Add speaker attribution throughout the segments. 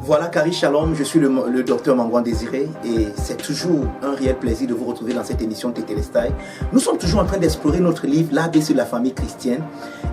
Speaker 1: Voilà, Kari Shalom, je suis le docteur Mangouan Désiré et c'est toujours un réel plaisir de vous retrouver dans cette émission Tétélestai. Nous sommes toujours en train d'explorer notre livre, l'ABC de la famille chrétienne,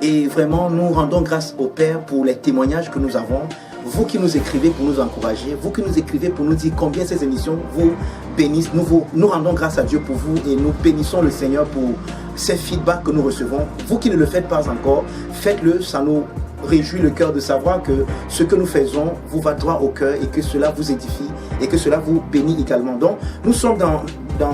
Speaker 1: et vraiment nous rendons grâce au Père pour les témoignages que nous avons. Vous qui nous écrivez pour nous encourager, vous qui nous écrivez pour nous dire combien ces émissions vous bénissent, nous rendons grâce à Dieu pour vous et nous bénissons le Seigneur pour ces feedbacks que nous recevons. Vous qui ne le faites pas encore, faites-le, ça nous réjouit le cœur de savoir que ce que nous faisons vous va droit au cœur et que cela vous édifie et que cela vous bénit également. Donc nous sommes dans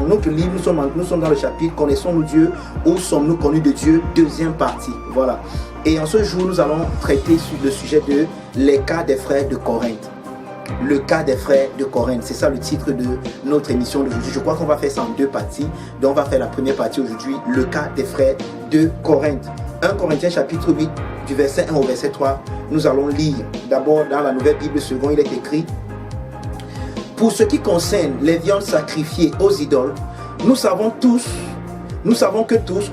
Speaker 1: notre livre, nous sommes dans le chapitre Connaissons-nous Dieu, où sommes-nous connus de Dieu, deuxième partie. Voilà. Et en ce jour, nous allons traiter sur le sujet de les cas des frères de Corinthe. Le cas des frères de Corinthe, c'est ça le titre de notre émission d'aujourd'hui. Je crois qu'on va faire ça en deux parties. Donc on va faire la première partie aujourd'hui, le cas des frères de Corinthe. 1 Corinthiens chapitre 8, du verset 1 au verset 3, nous allons lire. D'abord dans la Nouvelle Bible seconde, il est écrit: pour ce qui concerne les viandes sacrifiées aux idoles, nous savons que tous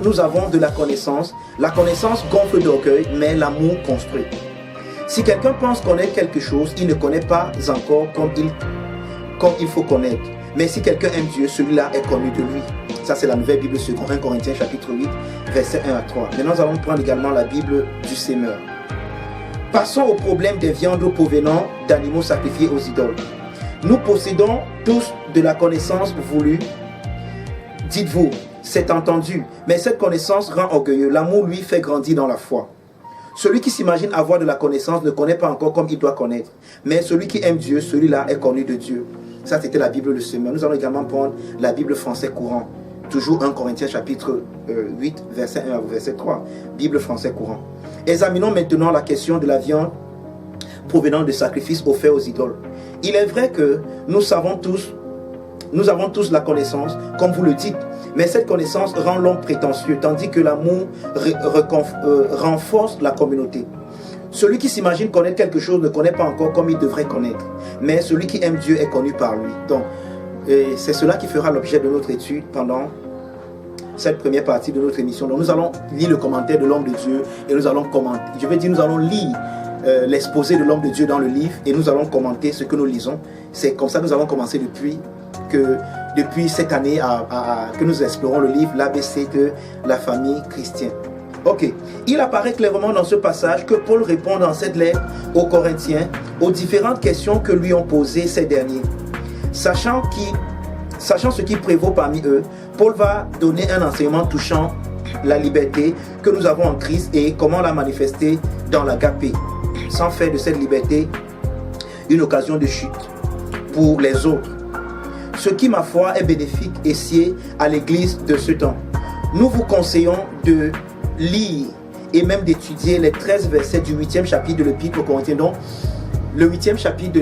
Speaker 1: nous avons de la connaissance. La connaissance gonfle d'orgueil, mais l'amour construit. Si quelqu'un pense connaître quelque chose, il ne connaît pas encore comme il faut connaître. Mais si quelqu'un aime Dieu, celui-là est connu de lui. Ça, c'est la Nouvelle Bible seconde, 1 Corinthiens chapitre 8, versets 1 à 3. Maintenant, nous allons prendre également la Bible du Semeur. Passons au problème des viandes provenant d'animaux sacrifiés aux idoles. Nous possédons tous de la connaissance voulue. Dites-vous, c'est entendu, mais cette connaissance rend orgueilleux. L'amour, lui, fait grandir dans la foi. Celui qui s'imagine avoir de la connaissance ne connaît pas encore comme il doit connaître. Mais celui qui aime Dieu, celui-là est connu de Dieu. Ça, c'était la Bible de Semeur. Nous allons également prendre la Bible français courant. Toujours 1 Corinthiens chapitre 8, verset 1 à verset 3. Bible français courant. Examinons maintenant la question de la viande provenant de sacrifices offerts aux idoles. Il est vrai que nous avons tous la connaissance, comme vous le dites, mais cette connaissance rend l'homme prétentieux, tandis que l'amour renforce la communauté. Celui qui s'imagine connaître quelque chose ne connaît pas encore comme il devrait connaître, mais celui qui aime Dieu est connu par lui. Donc, c'est cela qui fera l'objet de notre étude pendant cette première partie de notre émission. Donc, nous allons lire le commentaire de l'homme de Dieu et nous allons commenter. Nous allons lire l'exposé de l'homme de Dieu dans le livre et nous allons commenter ce que nous lisons. C'est comme ça que nous allons commencer depuis cette année que nous explorons le livre l'ABC de la famille chrétienne. Ok, il apparaît clairement dans ce passage que Paul répond dans cette lettre aux Corinthiens aux différentes questions que lui ont posées ces derniers. Sachant ce qui prévaut parmi eux, Paul va donner un enseignement touchant la liberté que nous avons en Christ et comment la manifester dans l'agapé, sans faire de cette liberté une occasion de chute pour les autres. Ce qui, ma foi, est bénéfique et sied à l'église de ce temps. Nous vous conseillons de lire et même d'étudier les 13 versets du 8e chapitre de l'Épître aux Corinthiens. Donc, le 8e chapitre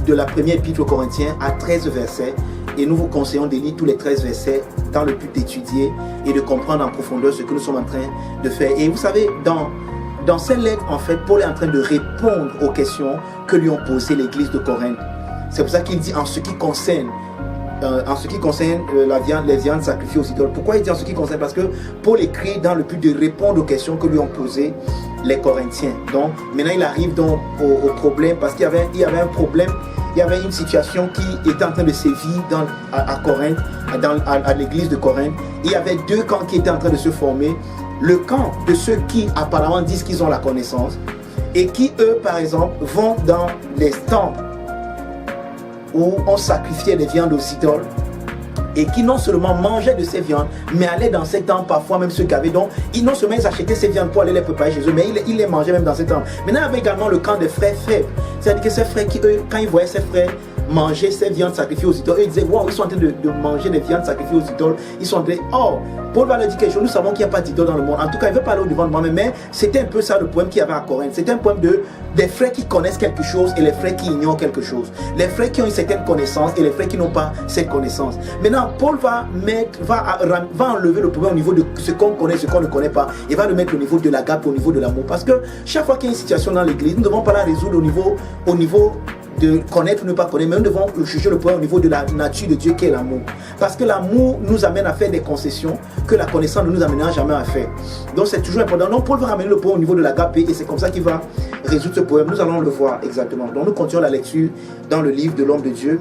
Speaker 1: de la première Épître aux Corinthiens a 13 versets et nous vous conseillons de lire tous les 13 versets dans le but d'étudier et de comprendre en profondeur ce que nous sommes en train de faire. Et vous savez, dans cette lettre, en fait, Paul est en train de répondre aux questions que lui ont posées l'église de Corinthe. C'est pour ça qu'il dit en ce qui concerne les viandes sacrifiées aux idoles. Pourquoi il dit en ce qui concerne? Parce que Paul écrit dans le but de répondre aux questions que lui ont posées les Corinthiens. Donc maintenant il arrive donc au problème, parce qu'il y avait un problème, il y avait une situation qui était en train de sévir à Corinthe, à l'église de Corinthe. Il y avait deux camps qui étaient en train de se former. Le camp de ceux qui apparemment disent qu'ils ont la connaissance et qui eux par exemple vont dans les temples où on sacrifiait les viandes aux idoles et qui non seulement mangeaient de ces viandes, mais allaient dans ces temples, parfois même ceux qui avaient donc, non seulement ils achetaient ces viandes pour aller les préparer chez eux, mais ils les mangeaient même dans ces temples. Maintenant, il y avait également le camp des frères faibles. C'est-à-dire que ces frères qui, eux, quand ils voyaient ces frères manger ces viandes sacrifiées aux idoles, ils disaient, waouh, ils sont en train de manger des viandes sacrifiées aux idoles. Ils sont en train, oh, Paul va leur dire quelque chose, nous savons qu'il n'y a pas d'idole dans le monde. En tout cas, il veut parler au devant de moi-même, mais c'était un peu ça le problème qu'il y avait à Corinthe. C'était un problème des frères qui connaissent quelque chose et les frères qui ignorent quelque chose. Les frères qui ont une certaine connaissance et les frères qui n'ont pas cette connaissance. Maintenant, Paul va enlever le problème au niveau de ce qu'on connaît, ce qu'on ne connaît pas, et va le mettre au niveau de l'agape, au niveau de l'amour. Parce que chaque fois qu'il y a une situation dans l'église, nous ne devons pas la résoudre au niveau de connaître ou ne pas connaître, mais nous devons juger le point au niveau de la nature de Dieu qui est l'amour. Parce que l'amour nous amène à faire des concessions que la connaissance ne nous amènera jamais à faire. Donc c'est toujours important. Donc Paul va ramener le point au niveau de l'agapé et c'est comme ça qu'il va résoudre ce problème. Nous allons le voir exactement. Donc nous continuons la lecture dans le livre de l'homme de Dieu.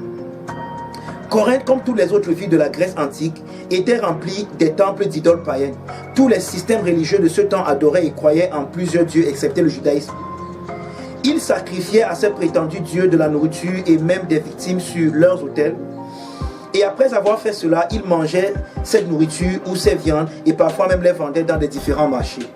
Speaker 1: Corinthe, comme toutes les autres villes de la Grèce antique, était remplie des temples d'idoles païennes. Tous les systèmes religieux de ce temps adoraient et croyaient en plusieurs dieux, excepté le judaïsme. Ils sacrifiaient à ces prétendus dieux de la nourriture et même des victimes sur leurs autels. Et après avoir fait cela, ils mangeaient cette nourriture ou ces viandes et parfois même les vendaient dans des différents marchés.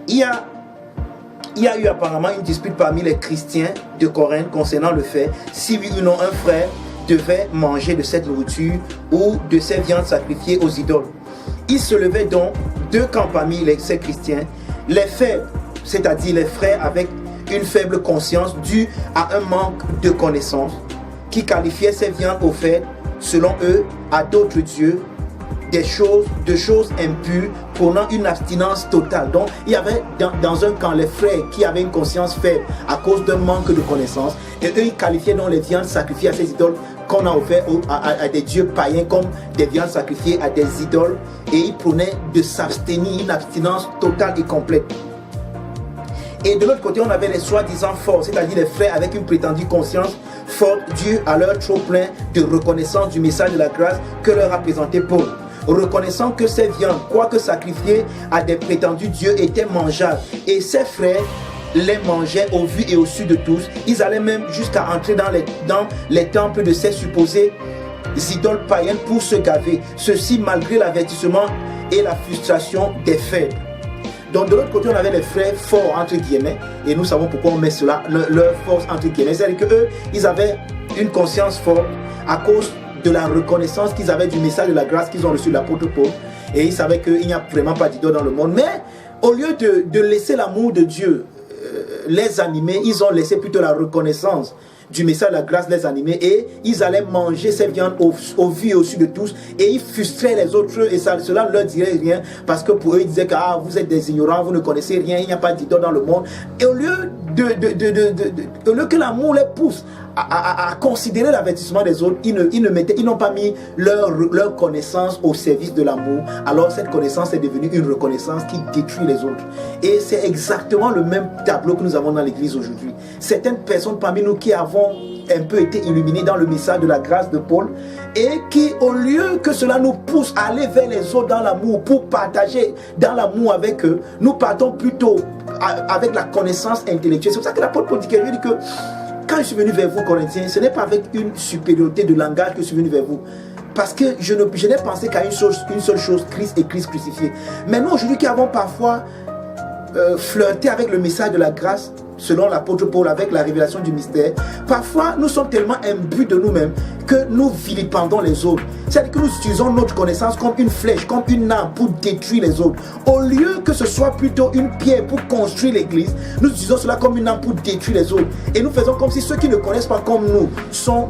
Speaker 1: Il y a eu apparemment une dispute parmi les chrétiens de Corinthe concernant le fait si oui ou non un frère devait manger de cette nourriture ou de ces viandes sacrifiées aux idoles. Il se levait donc deux camps parmi ces chrétiens, les faibles, c'est-à-dire les frères avec une faible conscience due à un manque de connaissance, qui qualifiaient ces viandes offertes, selon eux, à d'autres dieux, de choses impures, prônant une abstinence totale. Donc, il y avait dans un camp les frères qui avaient une conscience faible à cause d'un manque de connaissance, et eux, ils qualifiaient donc les viandes sacrifiées à ces idoles qu'on a offertes à des dieux païens comme des viandes sacrifiées à des idoles, et ils prônaient de s'abstenir, une abstinence totale et complète. Et de l'autre côté, on avait les soi-disant forts, c'est-à-dire les frères avec une prétendue conscience forte due à leur trop plein de reconnaissance du message de la grâce que leur a présenté Paul. Reconnaissant que ces viandes, quoique sacrifiées à des prétendus dieux, étaient mangeables. Et ces frères les mangeaient au vu et au su de tous. Ils allaient même jusqu'à entrer dans les temples de ces supposés idoles païennes pour se gaver. Ceci malgré l'avertissement et la frustration des faibles. Donc de l'autre côté, on avait les frères forts entre guillemets, et nous savons pourquoi on met cela, leur force entre guillemets. C'est-à-dire qu'eux, ils avaient une conscience forte à cause de la reconnaissance qu'ils avaient du message de la grâce qu'ils ont reçu de l'apôtre Paul, et ils savaient qu'il n'y a vraiment pas d'idole dans le monde. Mais au lieu de laisser l'amour de Dieu les animer, ils ont laissé plutôt la reconnaissance du message de la grâce les animer, et ils allaient manger ces viandes au vu et au su de tous, et ils frustraient les autres, et cela ne leur dirait rien, parce que pour eux ils disaient que vous êtes des ignorants, vous ne connaissez rien, il n'y a pas d'idole dans le monde. Et au lieu que l'amour les pousse à considérer l'avertissement des autres, ils n'ont pas mis leur connaissance au service de l'amour. Alors cette connaissance est devenue une reconnaissance qui détruit les autres. Et c'est exactement le même tableau que nous avons dans l'église aujourd'hui. Certaines personnes parmi nous qui avons un peu été illuminées dans le message de la grâce de Paul, et qui, au lieu que cela nous pousse à aller vers les autres dans l'amour, pour partager dans l'amour avec eux, nous partons plutôt avec la connaissance intellectuelle. C'est pour ça que l'apôtre Paul dit que quand je suis venu vers vous, Corinthiens, ce n'est pas avec une supériorité de langage que je suis venu vers vous. Parce que je n'ai pensé qu'à une seule chose, Christ et Christ crucifié. Mais nous, aujourd'hui, qui avons parfois flirté avec le message de la grâce, selon l'apôtre Paul, avec la révélation du mystère, parfois nous sommes tellement imbus de nous-mêmes que nous vilipendons les autres. C'est-à-dire que nous utilisons notre connaissance comme une flèche, comme une arme pour détruire les autres. Au lieu que ce soit plutôt une pierre pour construire l'église, nous utilisons cela comme une arme pour détruire les autres. Et nous faisons comme si ceux qui ne connaissent pas comme nous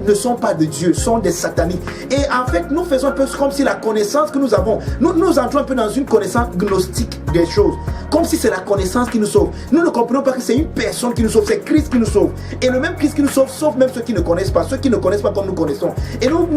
Speaker 1: ne sont pas de Dieu, sont des sataniques. Et en fait, nous faisons un peu comme si la connaissance que nous avons, nous entrons un peu dans une connaissance gnostique des choses. Comme si c'est la connaissance qui nous sauve. Nous ne comprenons pas que c'est une personne qui nous sauve, c'est Christ qui nous sauve. Et le même Christ qui nous sauve même ceux qui ne connaissent pas comme nous connaissons. Et nous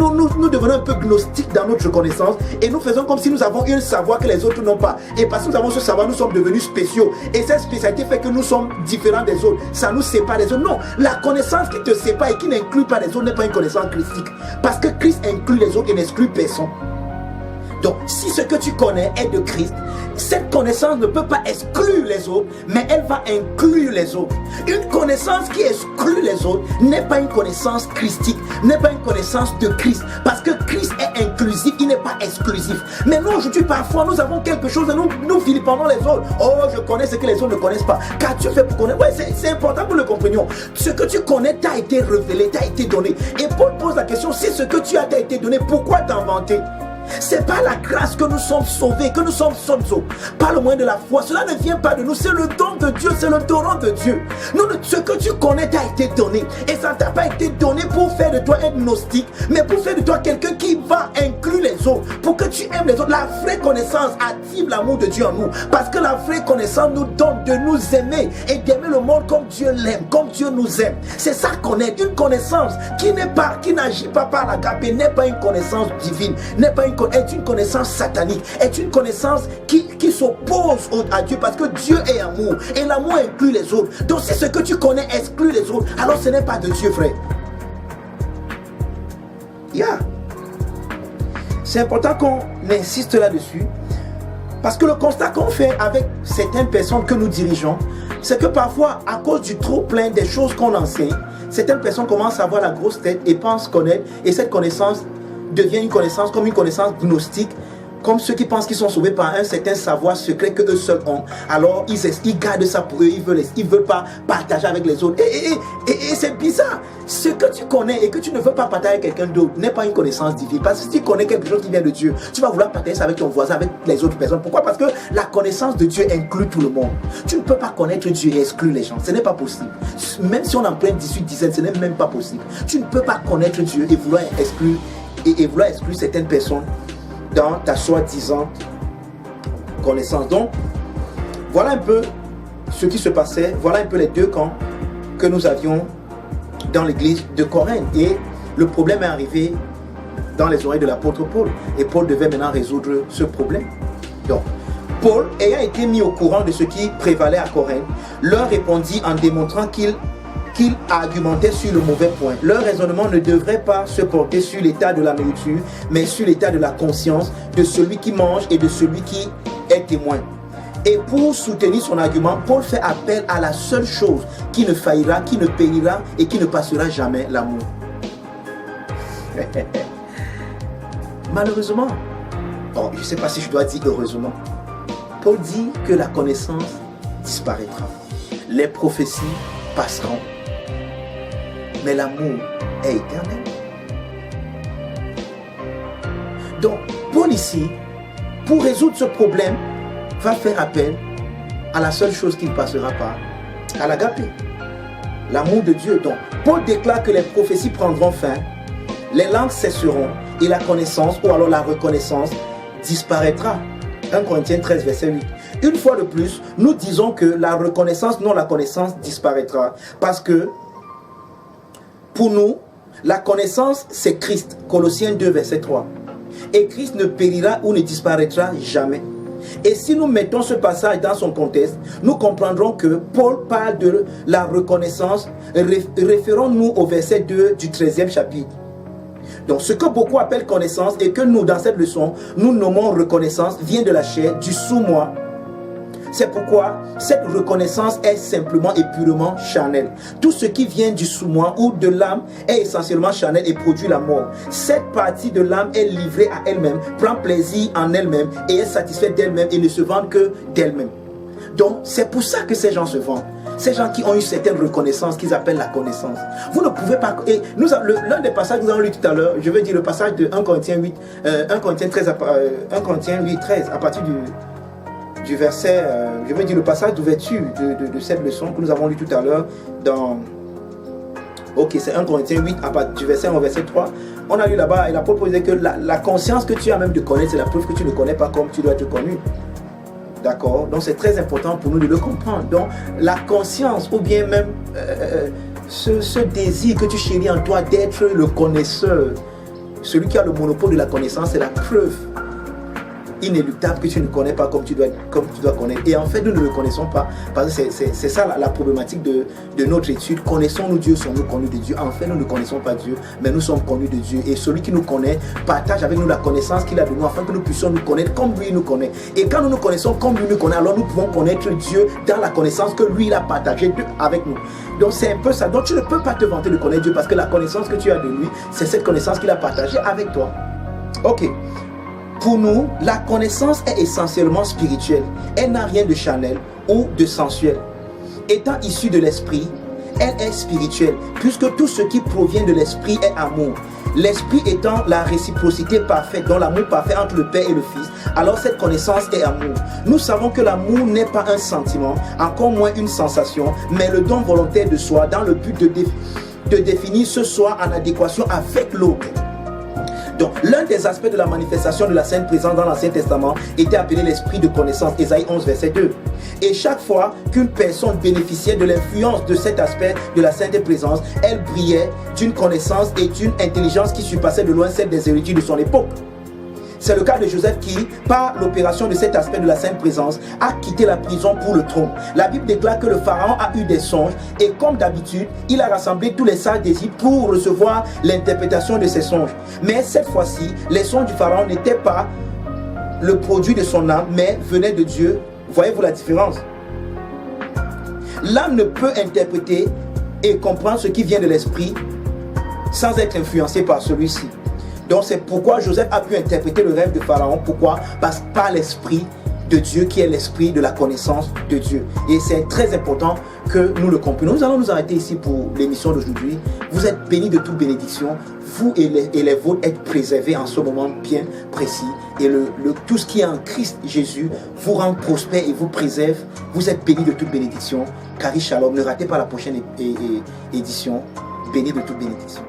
Speaker 1: devenons un peu gnostiques dans notre connaissance, et nous faisons comme si nous avons un savoir que les autres n'ont pas. Et parce que nous avons ce savoir, nous sommes devenus spéciaux. Et cette spécialité fait que nous sommes différents des autres. Ça nous sépare des autres. Non, la connaissance qui te sépare et qui n'inclut pas les autres n'est pas une connaissance christique. Parce que Christ inclut les autres et n'exclut personne. Donc, si ce que tu connais est de Christ, cette connaissance ne peut pas exclure les autres, mais elle va inclure les autres. Une connaissance qui exclut les autres n'est pas une connaissance christique, n'est pas une connaissance de Christ. Parce que Christ est inclusif, il n'est pas exclusif. Mais nous, aujourd'hui, parfois, nous avons quelque chose et nous vilipendons les autres. Oh, je connais ce que les autres ne connaissent pas. Qu'as-tu fait pour connaître? Ouais, c'est important que nous le comprenions. Ce que tu connais t'a été révélé, t'a été donné. Et Paul pose la question, si ce que tu as t'a été donné, pourquoi t'inventer? C'est par la grâce que nous sommes sauvés, que nous sommes sauvés, par le moyen de la foi. Cela ne vient pas de nous, c'est le don de Dieu, c'est le torrent de Dieu. Ce que tu connais t'a été donné. Et ça ne t'a pas été donné pour faire de toi un gnostique, mais pour faire de toi quelqu'un qui va inclure les autres, pour que tu aimes les autres. La vraie connaissance active l'amour de Dieu en nous. Parce que la vraie connaissance nous donne de nous aimer et d'aimer le monde comme Dieu l'aime, comme Dieu nous aime. C'est ça connaître. Une connaissance qui n'agit pas par l'agapé, n'est pas une connaissance divine, n'est pas une est une connaissance satanique, est une connaissance qui s'oppose à Dieu, parce que Dieu est amour et l'amour inclut les autres. Donc si ce que tu connais exclut les autres, alors ce n'est pas de Dieu, frère. C'est important qu'on insiste là-dessus, parce que le constat qu'on fait avec certaines personnes que nous dirigeons, c'est que parfois, à cause du trop plein des choses qu'on enseigne, certaines personnes commencent à avoir la grosse tête et pensent connaître, et cette connaissance devient une connaissance comme une connaissance gnostique, comme ceux qui pensent qu'ils sont sauvés par un certain savoir secret que eux seuls ont. Alors ils gardent ça pour eux, ils veulent pas partager avec les autres. Et c'est bizarre. Ce que tu connais et que tu ne veux pas partager avec quelqu'un d'autre n'est pas une connaissance divine. Parce que si tu connais quelque chose qui vient de Dieu, tu vas vouloir partager ça avec ton voisin, avec les autres personnes. Pourquoi? Parce que la connaissance de Dieu inclut tout le monde. Tu ne peux pas connaître Dieu et exclure les gens. Ce n'est pas possible. Même si on emprunte 18 dizaines, ce n'est même pas possible. Tu ne peux pas connaître Dieu et vouloir exclure certaines personnes dans ta soi-disant connaissance. Donc, voilà un peu ce qui se passait. Voilà un peu les deux camps que nous avions dans l'église de Corinthe. Et le problème est arrivé dans les oreilles de l'apôtre Paul. Et Paul devait maintenant résoudre ce problème. Donc, Paul, ayant été mis au courant de ce qui prévalait à Corinthe, leur répondit en démontrant qu'il argumentait sur le mauvais point. Leur raisonnement ne devrait pas se porter sur l'état de la nourriture, mais sur l'état de la conscience de celui qui mange et de celui qui est témoin. Et pour soutenir son argument, Paul fait appel à la seule chose qui ne faillira, qui ne périra et qui ne passera jamais, l'amour. Malheureusement, je ne sais pas si je dois dire heureusement, Paul dit que la connaissance disparaîtra. Les prophéties passeront. Mais l'amour est éternel. Donc, Paul ici, pour résoudre ce problème, va faire appel à la seule chose qui ne passera pas, à l'agapé, l'amour de Dieu. Donc, Paul déclare que les prophéties prendront fin, les langues cesseront et la connaissance, ou alors la reconnaissance, disparaîtra. 1 Corinthiens 13, verset 8. Une fois de plus, nous disons que la reconnaissance, non la connaissance, disparaîtra. Parce que, pour nous, la connaissance, c'est Christ. Colossiens 2, verset 3. Et Christ ne périra ou ne disparaîtra jamais. Et si nous mettons ce passage dans son contexte, nous comprendrons que Paul parle de la reconnaissance. Référons-nous au verset 2 du 13e chapitre. Donc, ce que beaucoup appellent connaissance et que nous, dans cette leçon, nous nommons reconnaissance, vient de la chair, du sous-moi. C'est pourquoi cette reconnaissance est simplement et purement charnelle. Tout ce qui vient du sous-moi ou de l'âme est essentiellement charnel et produit la mort. Cette partie de l'âme est livrée à elle-même, prend plaisir en elle-même et est satisfaite d'elle-même et ne se vend que d'elle-même. Donc, c'est pour ça que ces gens se vendent. Ces gens qui ont une certaine reconnaissance qu'ils appellent la connaissance. Vous ne pouvez pas... Et l'un des passages que nous avons lu tout à l'heure, je veux dire le passage de 1 Corinthiens 8, 1 Corinthiens 8, 13, à partir du verset, je veux dire le passage d'ouverture de cette leçon que nous avons lu tout à l'heure dans... Ok, c'est 1 Corinthiens 8, à partir du verset 1 au verset 3. On a lu là-bas et l'apôtre disait que la conscience que tu as même de connaître, c'est la preuve que tu ne connais pas comme tu dois être connu. D'accord? Donc c'est très important pour nous de le comprendre. Donc la conscience ou bien même ce désir que tu chéris en toi d'être le connaisseur, celui qui a le monopole de la connaissance, c'est la preuve inéluctable que tu ne connais pas comme tu dois connaître. Et en fait, nous ne le connaissons pas. Parce que c'est ça la problématique de notre étude. Connaissons-nous Dieu, sommes-nous connus de Dieu? En fait, nous ne connaissons pas Dieu, mais nous sommes connus de Dieu. Et celui qui nous connaît partage avec nous la connaissance qu'il a de nous, afin que nous puissions nous connaître comme lui nous connaît. Et quand nous nous connaissons comme lui nous connaît, alors nous pouvons connaître Dieu dans la connaissance que lui il a partagée avec nous. Donc c'est un peu ça. Donc tu ne peux pas te vanter de connaître Dieu, parce que la connaissance que tu as de lui, c'est cette connaissance qu'il a partagée avec toi. Ok. Pour nous, la connaissance est essentiellement spirituelle. Elle n'a rien de charnel ou de sensuel. Étant issue de l'esprit, elle est spirituelle, puisque tout ce qui provient de l'esprit est amour. L'esprit étant la réciprocité parfaite, dont l'amour parfait entre le Père et le Fils, alors cette connaissance est amour. Nous savons que l'amour n'est pas un sentiment, encore moins une sensation, mais le don volontaire de soi, dans le but de définir ce soi en adéquation avec l'autre. Donc, l'un des aspects de la manifestation de la Sainte Présence dans l'Ancien Testament était appelé l'esprit de connaissance, Ésaïe 11, verset 2. Et chaque fois qu'une personne bénéficiait de l'influence de cet aspect de la Sainte Présence, elle brillait d'une connaissance et d'une intelligence qui surpassait de loin celle des érudits de son époque. C'est le cas de Joseph qui, par l'opération de cet aspect de la Sainte Présence, a quitté la prison pour le trône. La Bible déclare que le Pharaon a eu des songes et comme d'habitude, il a rassemblé tous les sages d'Égypte pour recevoir l'interprétation de ces songes. Mais cette fois-ci, les songes du Pharaon n'étaient pas le produit de son âme, mais venaient de Dieu. Voyez-vous la différence? L'âme ne peut interpréter et comprendre ce qui vient de l'esprit sans être influencé par celui-ci. Donc c'est pourquoi Joseph a pu interpréter le rêve de Pharaon. Pourquoi? Parce que par l'esprit de Dieu qui est l'esprit de la connaissance de Dieu. Et c'est très important que nous le comprenions. Nous allons nous arrêter ici pour l'émission d'aujourd'hui. Vous êtes bénis de toute bénédiction. Vous et les vôtres êtes préservés en ce moment bien précis. Et tout ce qui est en Christ Jésus vous rend prospère et vous préserve. Vous êtes bénis de toute bénédiction. Kari Shalom. Ne ratez pas la prochaine édition. Bénis de toute bénédiction.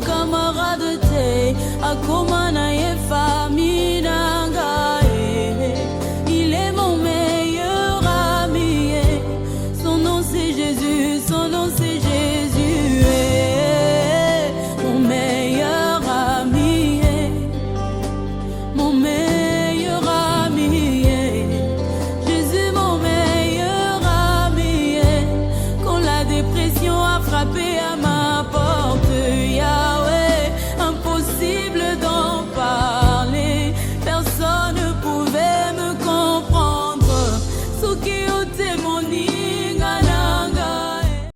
Speaker 2: Camarade te, akomana ye